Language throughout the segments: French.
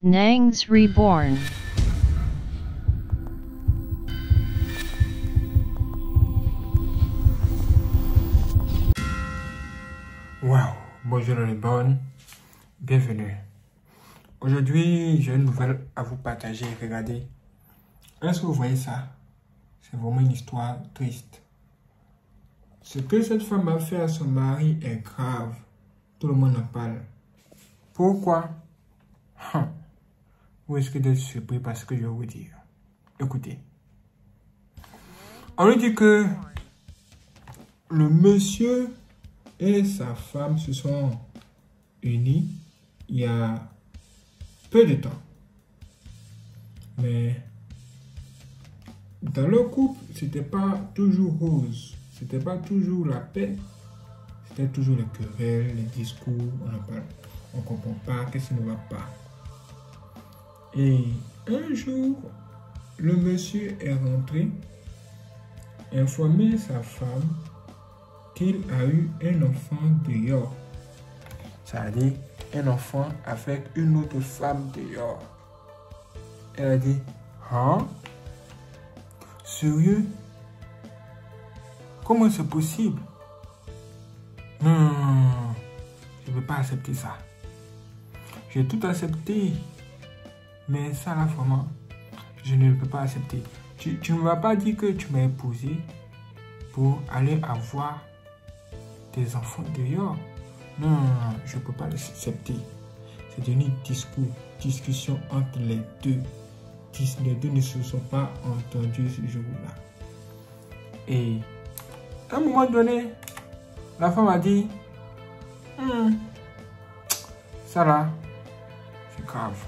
Nangs Reborn. Wow, bonjour les bonnes, bienvenue. Aujourd'hui, j'ai une nouvelle à vous partager. Regardez, est-ce que vous voyez ça? C'est vraiment une histoire triste. Ce que cette femme a fait à son mari est grave. Tout le monde en parle. Pourquoi? Vous risquez d'être surpris par ce que je vais vous dire. Écoutez. On lui dit que le monsieur et sa femme se sont unis il y a peu de temps. Mais dans le couple, c'était pas toujours rose. C'était pas toujours la paix. C'était toujours les querelles, les discours, on en parle. On comprend pas, qu'est-ce qui ne va pas. Et un jour, le monsieur est rentré informer sa femme qu'il a eu un enfant dehors. Ça veut dire un enfant avec une autre femme dehors. Elle a dit, hein? Sérieux? Comment c'est possible? Non, je ne peux pas accepter ça. J'ai tout accepté. Mais ça là, vraiment, je ne peux pas accepter. Tu ne m'as pas dit que tu m'as épousé pour aller avoir des enfants dehors. Non, je ne peux pas l'accepter. C'est une discussion entre les deux. Les deux ne se sont pas entendus ce jour-là. Et à un moment donné, la femme a dit, ça là, c'est grave.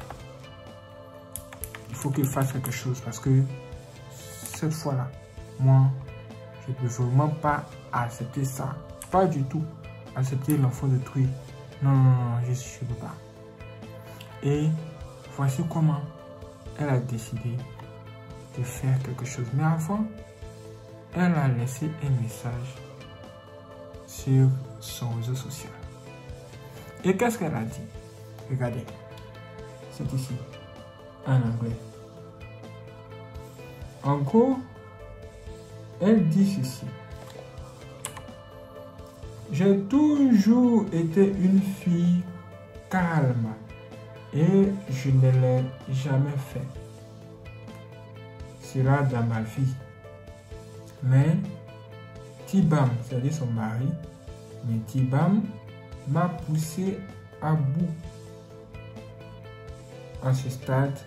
Il faut qu'il fasse quelque chose parce que cette fois-là, moi, je ne peux vraiment pas accepter ça. Pas du tout accepter l'enfant détruit. Non, je ne peux pas. Et voici comment elle a décidé de faire quelque chose. Mais avant, elle a laissé un message sur son réseau social. Et qu'est-ce qu'elle a dit? Regardez, c'est ici, en anglais. En gros, elle dit ceci. J'ai toujours été une fille calme et je ne l'ai jamais fait. Cela dans ma vie. Mais Tibam, c'est-à-dire son mari, mais Tibam m'a poussé à bout. À ce stade,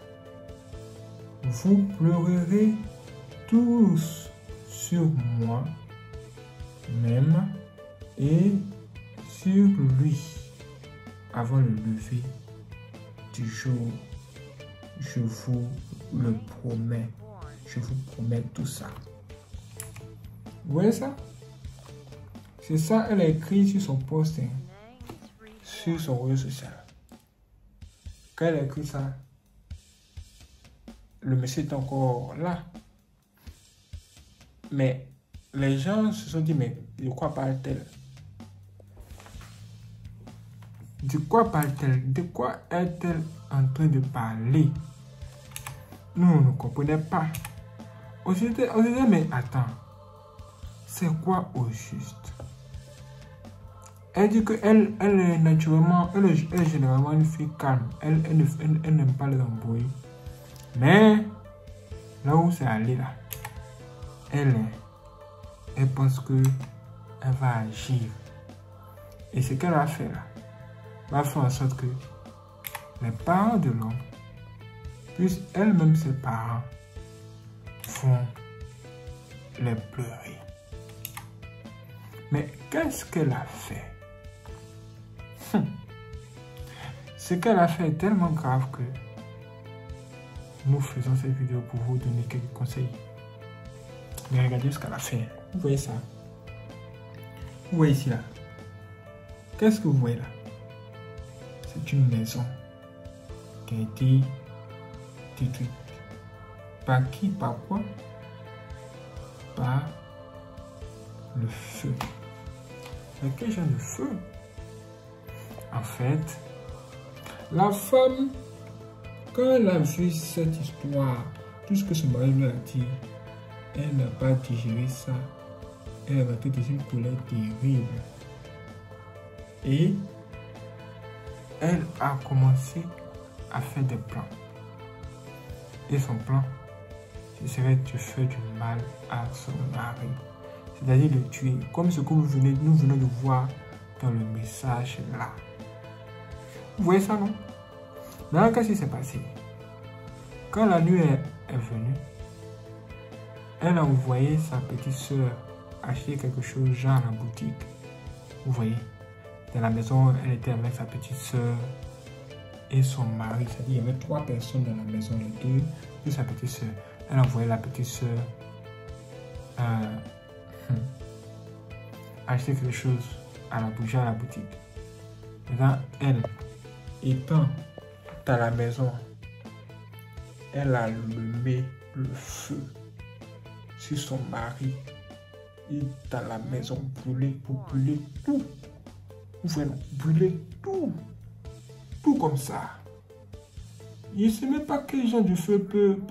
vous pleurerez tous sur moi, même, et sur lui. Avant le lever du jour, je vous le promets. Je vous promets tout ça. Vous voyez ça? C'est ça, elle a écrit sur son post, sur son réseau social. Quand elle a écrit ça, le monsieur est encore là. Mais les gens se sont dit, mais de quoi parle-t-elle? De quoi parle-t-elle? De quoi est-elle en train de parler? Nous, on ne comprenait pas. On se disait, mais attends, c'est quoi au juste? Elle dit qu'elle est naturellement, elle est généralement une fille calme. Elle n'aime pas les embrouilles. Mais là où c'est allé là, elle pense que elle va agir. Et ce qu'elle a fait là, va faire en sorte que les parents de l'homme, plus elle-même ses parents, vont les pleurer. Mais qu'est-ce qu'elle a fait? Ce qu'elle a fait est tellement grave que nous faisons cette vidéo pour vous donner quelques conseils. Mais regardez ce qu'elle a fait. Vous voyez ça? Vous voyez ici là? Qu'est-ce que vous voyez là? C'est une maison qui a été détruite. Par qui? Par quoi? Par le feu. Mais quel genre de feu? En fait, la femme Quand elle a vu cette histoire, tout ce que son mari lui a dit, elle n'a pas digéré ça. Elle a été dans une colère terrible. Et elle a commencé à faire des plans. Et son plan, ce serait de faire du mal à son mari. C'est-à-dire de tuer, comme ce que nous venons de voir dans le message là. Vous voyez ça, non? Maintenant, qu'est-ce qui s'est passé? Quand la nuit est venue, elle a envoyé sa petite soeur acheter quelque chose genre à la boutique. Vous voyez, dans la maison, elle était avec sa petite soeur et son mari. C'est-à-dire il y avait 3 personnes dans la maison, les 2 et sa petite soeur. Elle a envoyé la petite soeur acheter quelque chose à la boutique. Maintenant, elle, étant dans la maison, elle a allumé le feu sur son mari et dans la maison pour brûler tout. Vous voyez, brûler tout. Tout comme ça. Je ne sais même pas quel genre de feu peut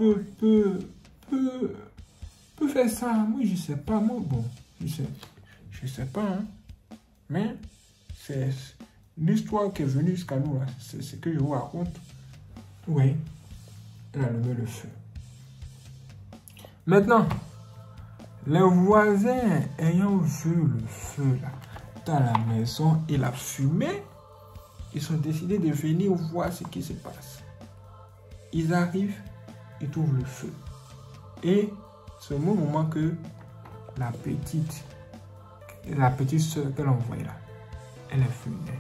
faire ça. Moi, je ne sais pas. Moi, bon, je sais pas. Hein. Mais c'est l'histoire qui est venue jusqu'à nous. C'est ce que je vous raconte. Oui. Elle a allumé le feu. Maintenant, les voisins ayant vu le feu là, dans la maison et la fumée, ils ont décidé de venir voir ce qui se passe. Ils arrivent, ils trouvent le feu. Et c'est au moment que la petite soeur qu'elle a envoyée là, elle est venue.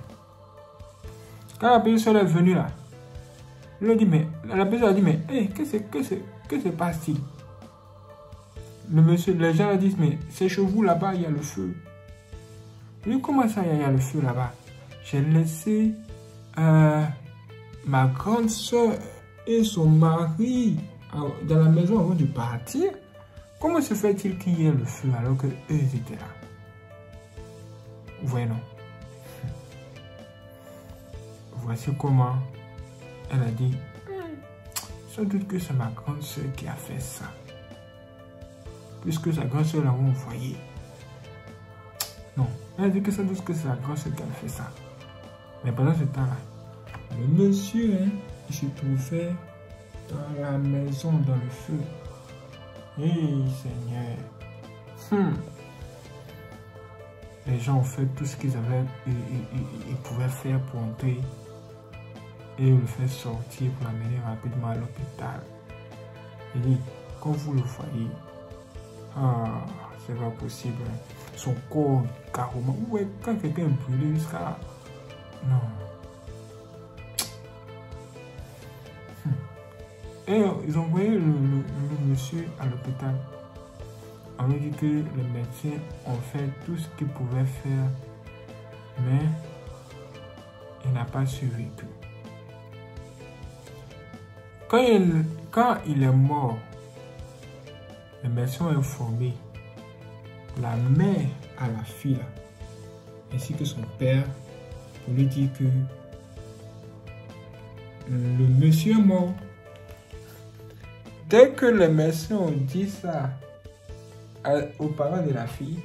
Quand la petite soeur est venue là, la petite soeur a dit, mais hey, que se passe-t-il? Le monsieur, les gens disent, mais c'est chez vous là-bas, il y a le feu. Mais comment ça, il y a le feu là-bas? J'ai laissé ma grande soeur et son mari dans la maison avant de partir. Comment se fait-il qu'il y ait le feu alors qu'eux étaient là? Vous voyez, non? Voici comment elle a dit, sans doute que c'est ma grande soeur qui a fait ça. Puisque sa grande soeur l'a envoyé. Non, elle a dit que sans doute que c'est la grande soeur qui a fait ça. Mais pendant ce temps-là, le monsieur, hein, il se trouvait dans la maison, dans le feu. Hey, Seigneur. Les gens ont fait tout ce qu'ils avaient, ils pouvaient faire pour entrer et le faire sortir pour l'amener rapidement à l'hôpital. Il dit, quand vous le voyez, c'est pas possible. Son corps carrément. Ouais, quand quelqu'un est brûlé jusqu'à là. Non. Et ils ont envoyé le monsieur à l'hôpital. On lui dit que les médecins ont fait tout ce qu'ils pouvaient faire, mais il n'a pas survécu. Quand il est mort, les médecins ont informé la mère à la fille, ainsi que son père, pour lui dire que le monsieur est mort. Dès que les médecins ont dit ça aux parents de la fille,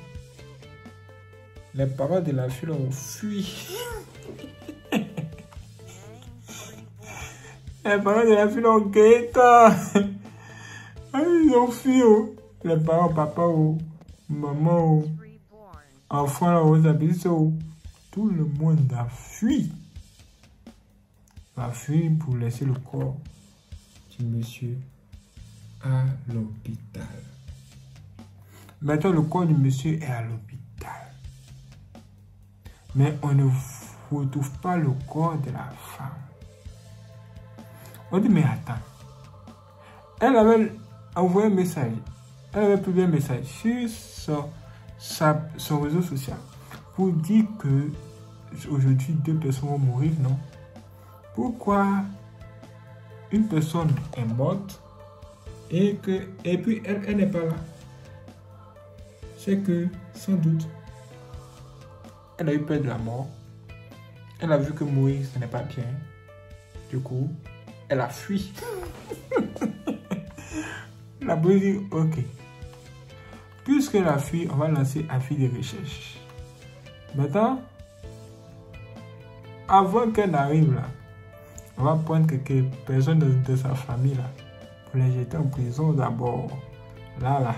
les parents de la fille ont fui. Les parents de la fille ont guetté. Ils ont fui. Les parents, papa, maman, enfants, tout le monde a fui. A fui pour laisser le corps du monsieur à l'hôpital. Maintenant, le corps du monsieur est à l'hôpital. Mais on ne retrouve pas le corps de la femme. On dit, mais attends. Elle avait envoyé un message. Elle avait publié un message sur son réseau social pour dire que aujourd'hui 2 personnes vont mourir, non? Pourquoi une personne est morte et puis elle n'est pas là? C'est que, sans doute, elle a eu peur de la mort. Elle a vu que mourir, ce n'est pas bien. Du coup, Elle a fui. La police dit, ok. Puisqu'elle a fui, on va lancer avis de recherche. Maintenant, avant qu'elle n'arrive là, on va prendre quelques personnes de sa famille là, pour les jeter en prison d'abord. Là.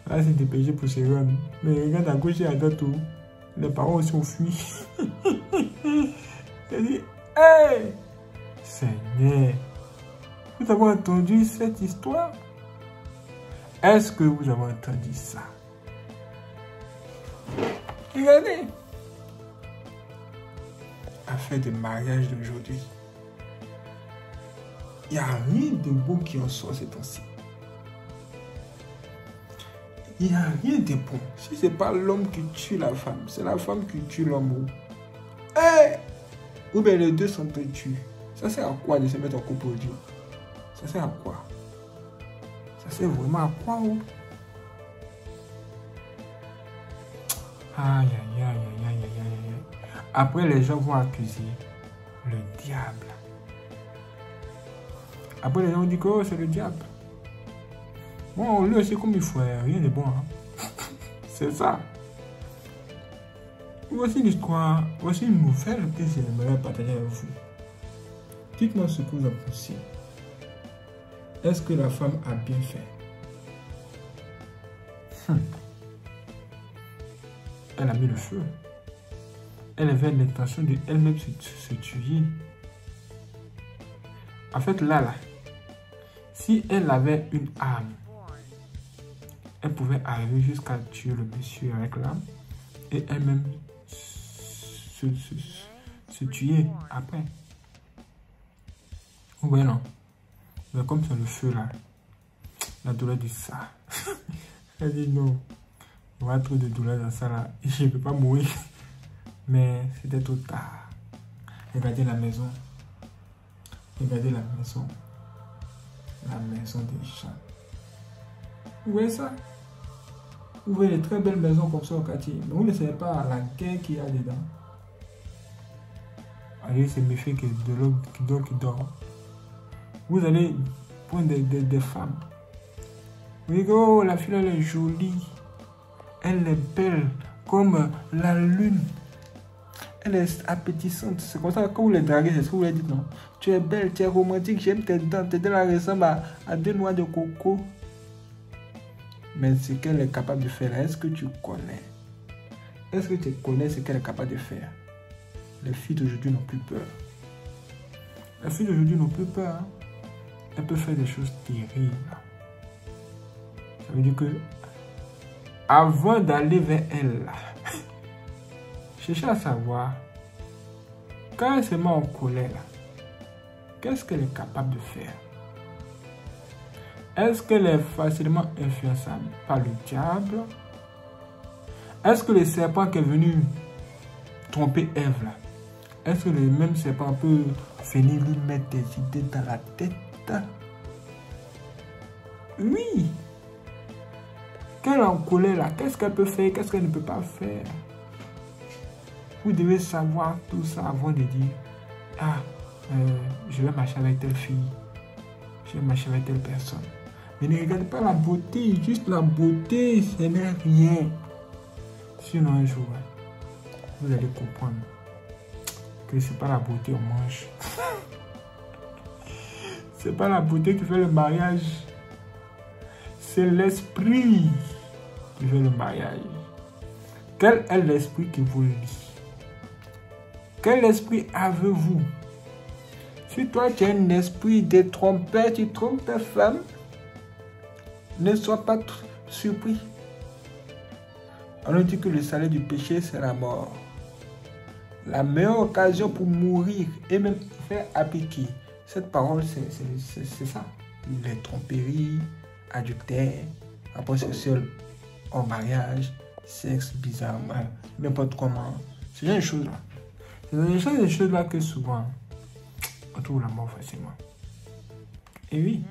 Là, c'est dépêché pour se rendre. Mais regarde à gauche et à droite, les parents aussi ont fui. Elle dit, hey, Seigneur, vous avez entendu cette histoire? Est-ce que vous avez entendu ça? Regardez. Affaire de mariage d'aujourd'hui. Il n'y a rien de beau qui en sort ces temps-ci. Il n'y a rien de bon. Si ce n'est pas l'homme qui tue la femme, c'est la femme qui tue l'homme. Hey! Ou bien les deux s'entretuent. Ça sert à quoi de se mettre en couple audio? Ça sert à quoi? Ça sert vraiment à quoi? Aïe, aïe, aïe, aïe, aïe, aïe, aïe. Après, les gens vont accuser le diable. Après, les gens vont dire que oh, c'est le diable. Bon, lui aussi, comme il faut, rien de bon. Hein? C'est ça. Voici l'histoire, voici une nouvelle que j'aimerais partager avec vous. Dites-moi ce que vous en pensez. Est-ce que la femme a bien fait? Elle a mis le feu. Elle avait l'intention de elle-même se tuer. En fait, là, si elle avait une arme, elle pouvait arriver jusqu'à tuer le monsieur avec l'arme et elle-même se tuer après. Oui, non. Mais comme c'est le feu là, la douleur de ça. Elle dit non, il y aura trop de douleur dans ça là. Je ne peux pas mourir. Mais c'était trop tard. Regardez la maison. Regardez la maison. La maison des gens. Vous voyez ça? Vous voyez les très belles maisons comme ça au quartier. Mais vous ne savez pas la guerre qu'il y a dedans. Allez, c'est méfier que de l'eau qui dort. Vous allez prendre des femmes. Vous dites, oh, la fille elle est jolie. Elle est belle comme la lune. Elle est appétissante. C'est comme ça que vous les draguez, c'est ce que vous les dites, non? Tu es belle, tu es romantique, j'aime tes dents. Tes dents ressemblent à deux noix de coco. Mais ce qu'elle est capable de faire, est-ce que tu connais? Est-ce que tu connais ce qu'elle est capable de faire? Les filles d'aujourd'hui n'ont plus peur. Les filles d'aujourd'hui n'ont plus peur. Hein? Elles peuvent faire des choses terribles. Ça veut dire que avant d'aller vers elle, cherchez à savoir, quand elle se met en colère, qu'est-ce qu'elle est capable de faire? Est-ce qu'elle est facilement influençable par le diable? Est-ce que le serpent qui est venu tromper Ève là, est-ce que le même serpent peut venir lui mettre des idées dans la tête? Oui. Quand elle est en colère là, qu'est-ce qu'elle peut faire? Qu'est-ce qu'elle ne peut pas faire? Vous devez savoir tout ça avant de dire, ah, je vais marcher avec telle fille, je vais marcher avec telle personne. Mais ne regardez pas la beauté, juste la beauté, ce n'est rien. Sinon un jour, vous allez comprendre que c'est pas la beauté on mange. C'est pas la beauté qui fait le mariage. C'est l'esprit qui fait le mariage. Quel est l'esprit qui vous lie? Quel esprit avez-vous? Si toi tu as un esprit de trompeur, tu trompes ta femme, ne sois pas surpris. On nous dit que le salaire du péché, c'est la mort. La meilleure occasion pour mourir et même faire appliquer cette parole, c'est ça. Les tromperies, adultère, rapport sexuel en mariage, sexe bizarre, n'importe comment. C'est des choses là. C'est des choses là que souvent, on trouve la mort facilement. Et oui.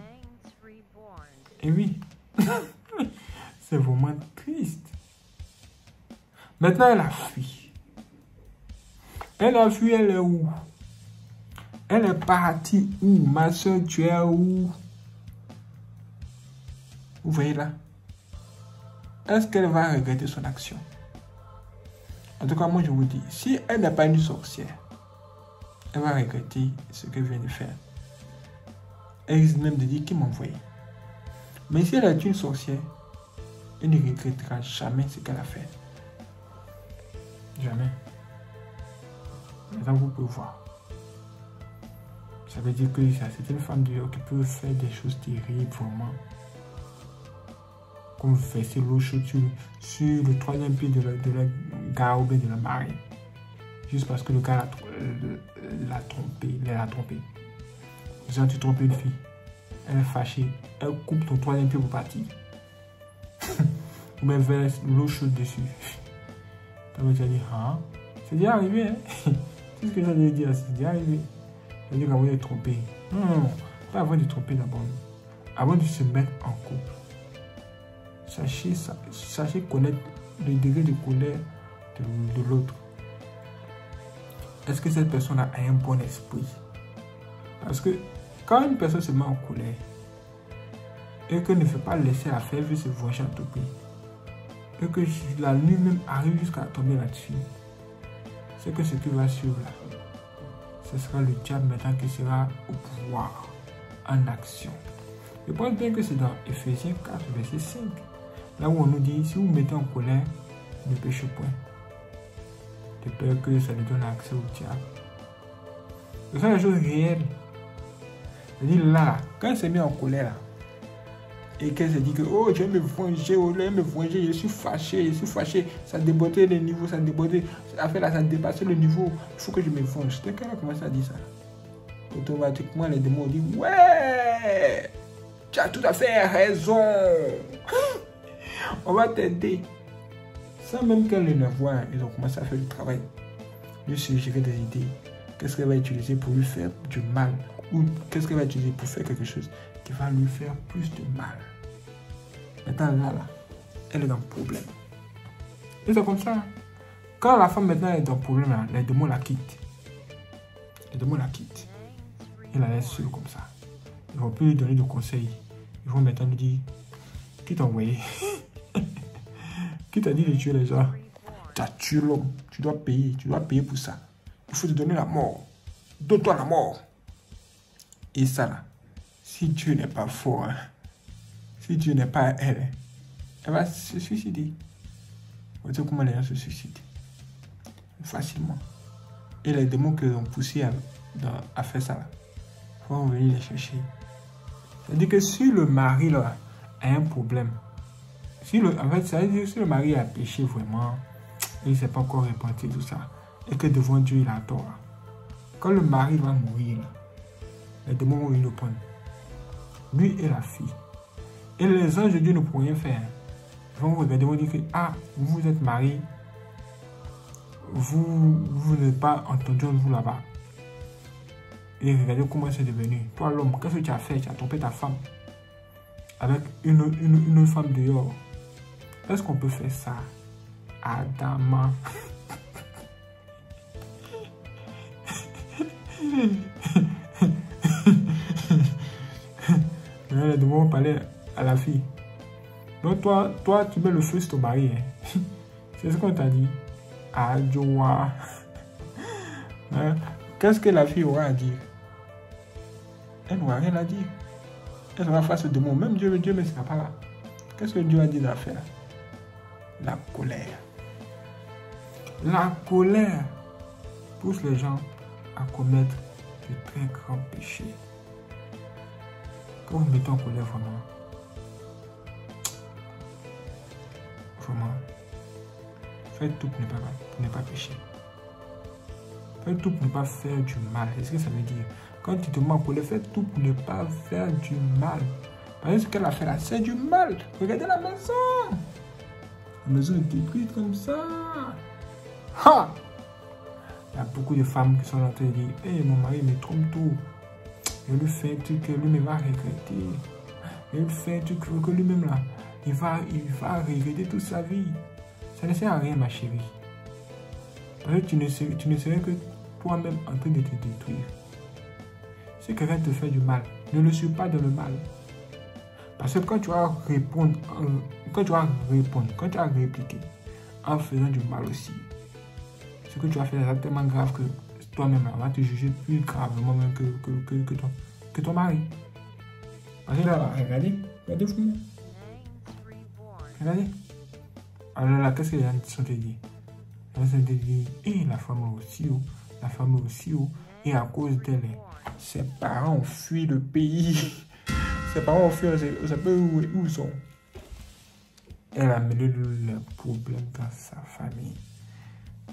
Et oui. C'est vraiment triste. Maintenant, elle a fui. Elle a fui, elle est où? Elle est partie où? Ma soeur, tu es où? Vous voyez là? Est-ce qu'elle va regretter son action? En tout cas, moi je vous dis, si elle n'est pas une sorcière, elle va regretter ce qu'elle vient de faire. Elle risque même de dire qui m'a envoyé. Mais si elle est une sorcière, elle ne regrettera jamais ce qu'elle a fait. Jamais. Maintenant, vous pouvez voir. Ça veut dire que c'est une femme dehors qui peut faire des choses terribles, vraiment. Comme verser l'eau chaude sur le troisième pied de la gars ou bien de la mariée. Juste parce que le gars l'a trompé. Elle l'a trompé. Genre, tu trompes une fille. Elle est fâchée. Elle coupe ton troisième pied pour partir. Ou même verse l'eau chaude dessus. Ça veut dire, ah, c'est déjà arrivé, hein? C'est ce que j'allais dire, c'est déjà arrivé. Ça veut dire qu'avant de tromper. Non, pas avant de tromper d'abord. Avant de se mettre en couple. Sachez connaître le degré de colère de l'autre. Est-ce que cette personne a un bon esprit? Parce que quand une personne se met en colère et qu'elle ne fait pas laisser la faire se venger à tout prix, et que la nuit même arrive jusqu'à tomber là-dessus, c'est que ce qui va suivre là, ce sera le diable maintenant qui sera au pouvoir, en action. Je pense bien que c'est dans Ephésiens 4, verset 5. Là où on nous dit, si vous mettez en colère, ne péchez point. De peur que ça lui donne accès au diable. Ce sont des choses réelles. C'est-à-dire là, quand elle s'est mise en colère, là, et qu'elle se dit que, oh, je vais me venger, je suis fâché, ça a débordé le niveau, ça a dépassé le niveau, il faut que je me venge. Dès qu'elle a commencé à dire ça, automatiquement les démons disent, ouais, tu as tout à fait raison. On va t'aider. Sans même qu'elle ne voit, ils ont commencé à faire du travail. Lui suggérer des idées. Qu'est-ce qu'elle va utiliser pour lui faire du mal? Ou qu'est-ce qu'elle va utiliser pour faire quelque chose qui va lui faire plus de mal? Maintenant, là, elle est dans le problème. Et c'est comme ça. Quand la femme maintenant est dans le problème, là, les démons la quittent. Les démons la quittent. Ils la laissent seule comme ça. Ils ne vont plus lui donner de conseils. Ils vont maintenant lui dire, qui t'a envoyé? Qui t'a dit de tuer les gens? Tu as tué l'homme. Tu dois payer pour ça. Il faut te donner la mort. Donne-toi la mort. Et ça là, si Dieu n'est pas fort, hein, si Dieu n'est pas elle, elle va se suicider. Vous savez comment les gens se suicident? Facilement. Et les démons qui ont poussé à faire ça, il faut venir les chercher. C'est-à-dire que si le mari là, a un problème, en fait, ça veut dire que si le mari a péché vraiment, il ne s'est pas encore repenti tout ça, et que devant Dieu il a tort, quand le mari va mourir, les démons vont venir le prendre. Lui et la fille. Et les anges de Dieu ne pourront rien faire. Ils vont regarder, ils vont dire que, ah, vous êtes mariés, vous n'êtes pas entendu entre vous là-bas. Et regardez comment c'est devenu. Toi l'homme, qu'est-ce que tu as fait? Tu as trompé ta femme avec une femme dehors. Est-ce qu'on peut faire ça? Adama. Les démons vont parler à la fille. Donc toi, tu mets le feu sur ton mari. Hein? C'est ce qu'on t'a dit. Adjoa. Hein? Qu'est-ce que la fille aura à dire? Elle n'aura rien à dire. Elle sera face au démon. Même Dieu ne sera pas là. Qu'est-ce que Dieu a dit d'en faire? La colère. La colère pousse les gens à commettre de très grands péchés. Quand vous mettez en colère vraiment, faites tout pour ne pas pécher. Faites tout pour ne pas faire du mal. C'est ce que ça veut dire. Quand tu te mets en colère, faites tout pour ne pas faire du mal. Parce que ce qu'elle a fait là, c'est du mal. Regardez la maison. La maison est détruite comme ça. Ha! Il y a beaucoup de femmes qui sont en train de dire, hey, mon mari me trompe tout. Il lui fait un truc que lui-même va regretter. Il lui fait un truc que lui-même là, il va regretter toute sa vie. Ça ne sert à rien, ma chérie. Parce que tu ne serais que toi-même en train de te détruire. Si quelqu'un te fait du mal, ne le suis pas dans le mal. Parce que quand tu vas répondre, quand tu vas répliquer en faisant du mal aussi, ce que tu vas faire est tellement grave que toi-même va te juger plus gravement même que ton mari. Parce que là, regardez-vous. Regardez. Alors là, qu'est-ce que les gens sont te dire? Les gens sont te dire, la femme est aussi haut, et à cause d'elle, ses parents ont fui le pays. Ses parents ont fui, on sait pas où ils sont. Elle a mêlé le problème dans sa famille.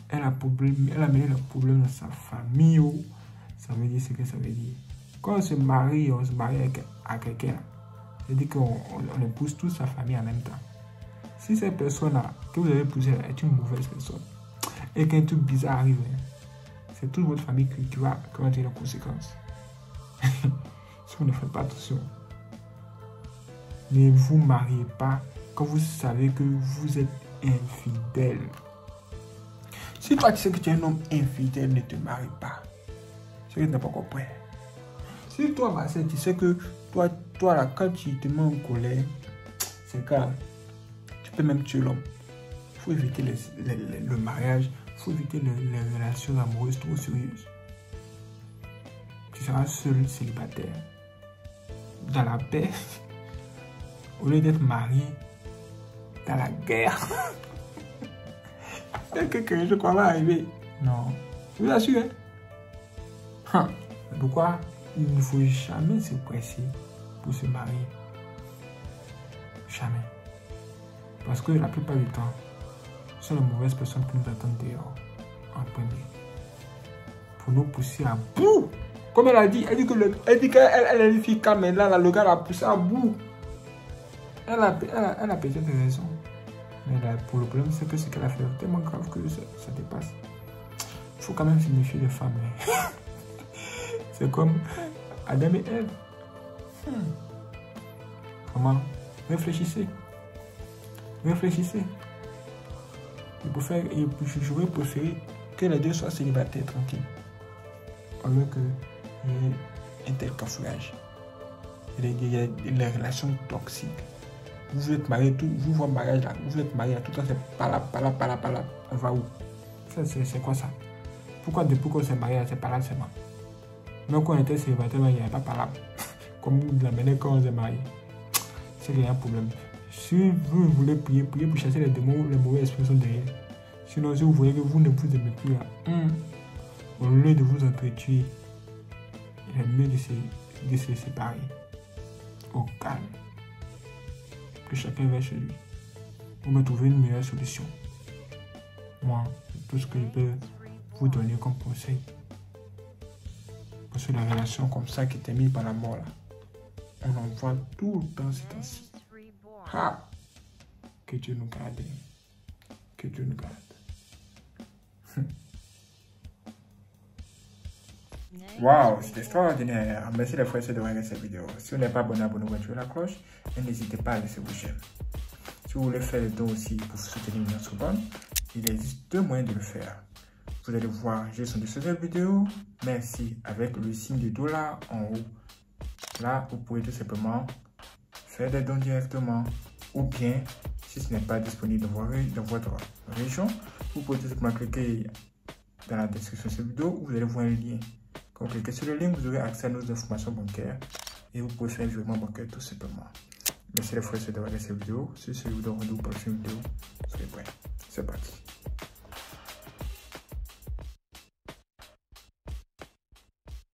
Elle a mêlé le problème dans sa famille. Ça veut dire ce que ça veut dire. Quand on se marie à quelqu'un, c'est-à-dire qu'on épouse toute sa famille en même temps. Si cette personne-là que vous avez épousée est une mauvaise personne et qu'un truc bizarre arrive, c'est toute votre famille qui va tirer les conséquences. Si vous ne faites pas attention. Ne vous mariez pas quand vous savez que vous êtes infidèle. Si toi tu sais que tu es un homme infidèle, ne te marie pas. C'est que tu n'as pas compris. Si toi, Marcel, tu sais que toi là, quand tu te mets en colère, c'est grave. Tu peux même tuer l'homme. Il faut éviter le mariage. Il faut éviter les relations amoureuses trop sérieuses. Tu seras seul, célibataire. Dans la paix. Au lieu d'être marié dans la guerre. Que je crois va arriver. Non. Je vous assure. Hein? Pourquoi il ne faut jamais se presser pour se marier? Jamais. Parce que la plupart du temps, ce sont les mauvaises personnes qui nous attendent dehors en premier. Pour nous pousser à bout. Comme elle a dit, elle dit qu'elle est une fille calme, mais là, le gars l'a poussée à bout. Elle a peut-être raison. Mais là, pour le problème, c'est que ce qu'elle a fait est tellement grave que ça dépasse. Il faut quand même se méfier des femmes. C'est comme Adam et Ève. Comment? Réfléchissez. Réfléchissez. J'aurais préféré que les deux soient célibataires tranquilles. Au lieu qu'il y ait un tel cafouillage. Il y a les relations toxiques. Vous êtes mariés, vous votre mariage là, vous êtes mariés, tout ça c'est pas là. On va où? C'est quoi ça? Pourquoi depuis qu'on s'est marié, c'est pas là seulement? Même quand on était célibataire, il n'y avait pas là. Comme vous la menez quand on s'est marié. C'est qu'il y a un problème. Si vous voulez prier pour chasser les démons, les mauvaises esprits sont derrière. Sinon, si vous voyez que vous ne vous aimez plus là, au lieu de vous entretuer, il est mieux de se séparer. Au calme. Que chacun va chez lui. Pour me trouver une meilleure solution. Moi, c'est tout ce que je peux vous donner comme conseil. Parce que la relation comme ça qui termine par la mort là, on en voit tout le temps ces temps-ci. Ah! Que Dieu nous garde. Que Dieu nous garde. Waouh, c'est extraordinaire. Merci les frères et sœurs de regarder cette vidéo. Si vous n'êtes pas abonné, abonnez-vous, activez la cloche et n'hésitez pas à laisser vos j'aime. Si vous voulez faire le don aussi pour soutenir notre bonne, il existe deux moyens de le faire. Vous allez voir, j'ai son de cette vidéo. Merci avec le signe du dollar en haut. Là, vous pouvez tout simplement faire des dons directement. Ou bien, si ce n'est pas disponible dans votre région, vous pouvez tout simplement cliquer dans la description de cette vidéo où vous allez voir un lien. Quand vous cliquez sur le lien, vous aurez accès à nos informations bancaires et vous pouvez faire un virement bancaire tout simplement. Merci les frères de regarder cette vidéo. Si c'est vous donne rendez-vous pour la prochaine vidéo, soyez prêts. C'est parti.